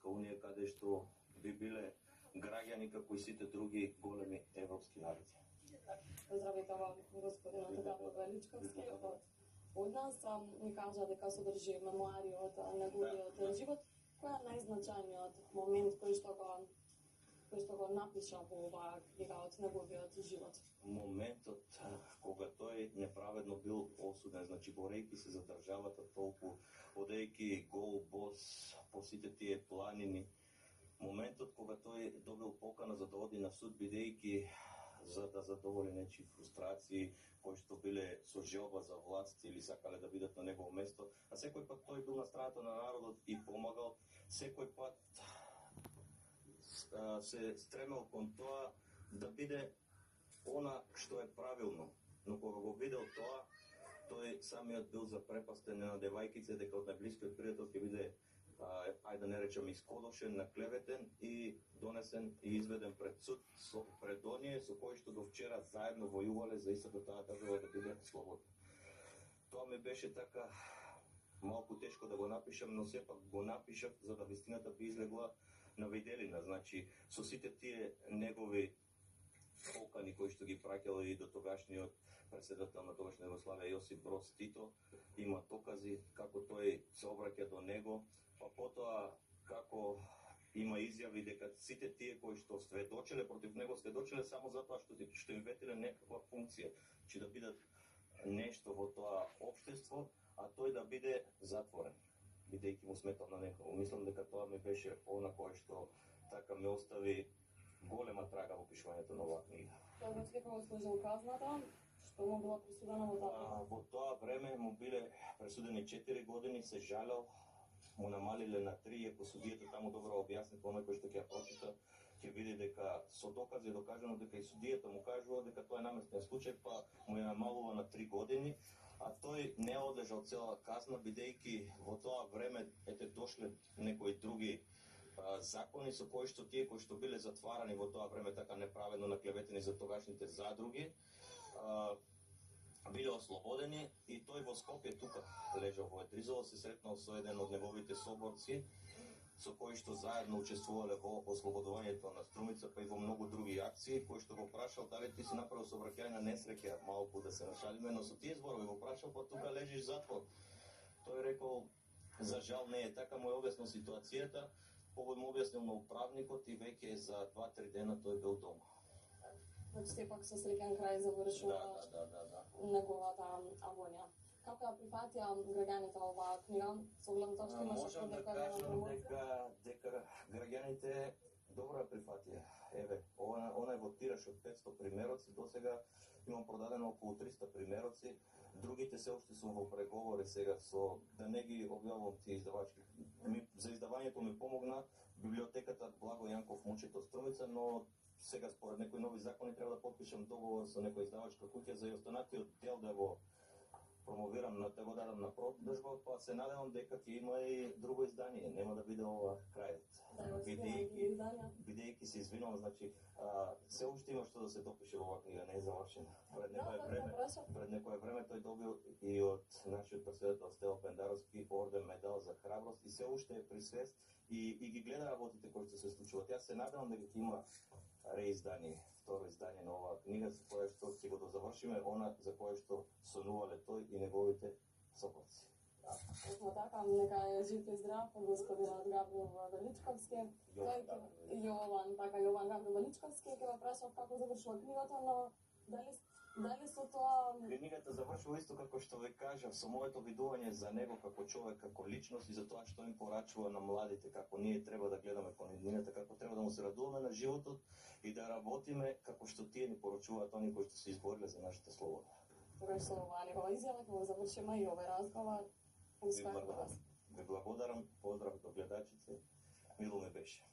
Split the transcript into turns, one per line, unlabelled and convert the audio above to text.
унија, каде што би биле граѓани како и сите други големи европски народи.
Здравейте, господинот Габриел Величковски. Од нас ни кажа дека содржи мемуари од неговиот живот. Кој е најзначајниот момент кој што го напиша во оваа книга од неговиот живот?
Моментот кога тој неправедно бил осуден, значи борејќи се за државата толку, одејќи гол бос по сите тие планини, моментот кога тој добил покана за да оди на суд, бидејќи за да задоволи нечии фрустрации, кои што биле со желба за власт или сакале да бидат на негово место, а секој пат тој бил на страната на народот и помагал, секој пат се стремел кон тоа да биде она што е правилно. Но кога го видел тоа, тој самиот бил запрепастен, надевајќи дека од најблискиот пријател ќе биде ајде да не речем искодошен, наклеветен и донесен и изведен пред суд пред оние со кои што до вчера заедно војувале за истата таа држава да биде слободна. Тоа ми беше така малку тешко да го напишам, но сепак го напишав за да вистината би излегла на виделина, значи со сите тие негови покани кои што ги праќал и до тогашниот председател на тогашна Југославија Јосип Броз Тито, има докази како тој се обраќа до него, па потоа како има изјави дека сите тие кои што сведочеле против него сведочеле само затоа што им ветеле некаква функција, че да бидат нешто во тоа општество, а тој да биде затворен, бидејќи му сметал на некого. Мислам дека тоа ми беше она кое што така ме остави голема трага во пишувањето на оваа книга.
Тој го дека служил казната, што му била присудена во таа?
Во тоа време му биле пресудени 4 години, се жалел, му намалиле на 3, ако судијата таму добро објасни, оној кој што ќе ја прочита, ќе види дека со докази е докажано дека и судијата му кажува дека тоа е наместен случај, па му ја намалува на 3 години, а тој не одлежал цела казна, бидејќи во тоа време дошле некои други закони со кои што тие кои што биле затварани во тоа време така неправедно наклеветени за тогашните задруги, биле ослободени и тој во Скопје тука лежал во Едризово, се сретнал со еден од неговите соборци со кои што заедно учествувале во ослободувањето на Струмица, па и во многу други акции, кои што го прашал дали ти си направил сообраќај на несреќа, малку да се нашалиме, но со тие зборови го прашал, па тука лежиш затвор. Тој рекол, за жал не е така, му е објаснил ситуацијата, овој му објаснил на управникот и веќе за 2-3 дена тој бил дома.
Значи сепак со среќен крај завршува неговата агонија. Како ја прифатија граѓаните оваа книга? Со гледна точка имаше
можам да кажам дека граѓаните добро ја прифатија. Еве, она е во тираж од 500 примероци, досега имам продадено околу 300 примероци. Другите се уште сум во преговори сега со да не ги објавувам тие издавачки. За издавањето ми помогна библиотеката Благо Јанков Мучето Струмица, но сега според некои нови закони треба да подпишам договор со некоја издавачка куќа за и останатиот дел да го промовирам, да го дадам на продажба, па се надевам дека ќе има и друго издание, нема да биде ова крајот. Бидејќи се извинувам, значи се уште има што да се допише во оваа книга, не е завршена. Пред некое време тој добил и од нашиот председател Стево Пендаровски орден медал за храброст и се уште е при свест и ги гледа работите кои што се случуваат. Јас се надевам дека ќе има реиздание, второ издание на оваа книга, за кое што ќе го дозавршиме она за кое што сонувале тој и неговите соборци.
Точно така, нека е жив и здрав господинот Габриел Величковски. Јован Габриел Величковски, ќе ве прашав како завршува книгата, но дали со тоа...
Книгата завршува исто како што ве кажав, со моето видување за него како човек, како личност и за тоа што им порачува на младите, како ние треба да гледаме кон иднината, како треба да му се радуваме на животот и да работиме како што тие ни порачуваат они кои што се избориле за нашата слобода.
Тогаш со оваа негова изјава ќе го завршиме и овој разговор. Успех во вас.
Ви благодарам, поздрав до гледачите. Мило ме беше.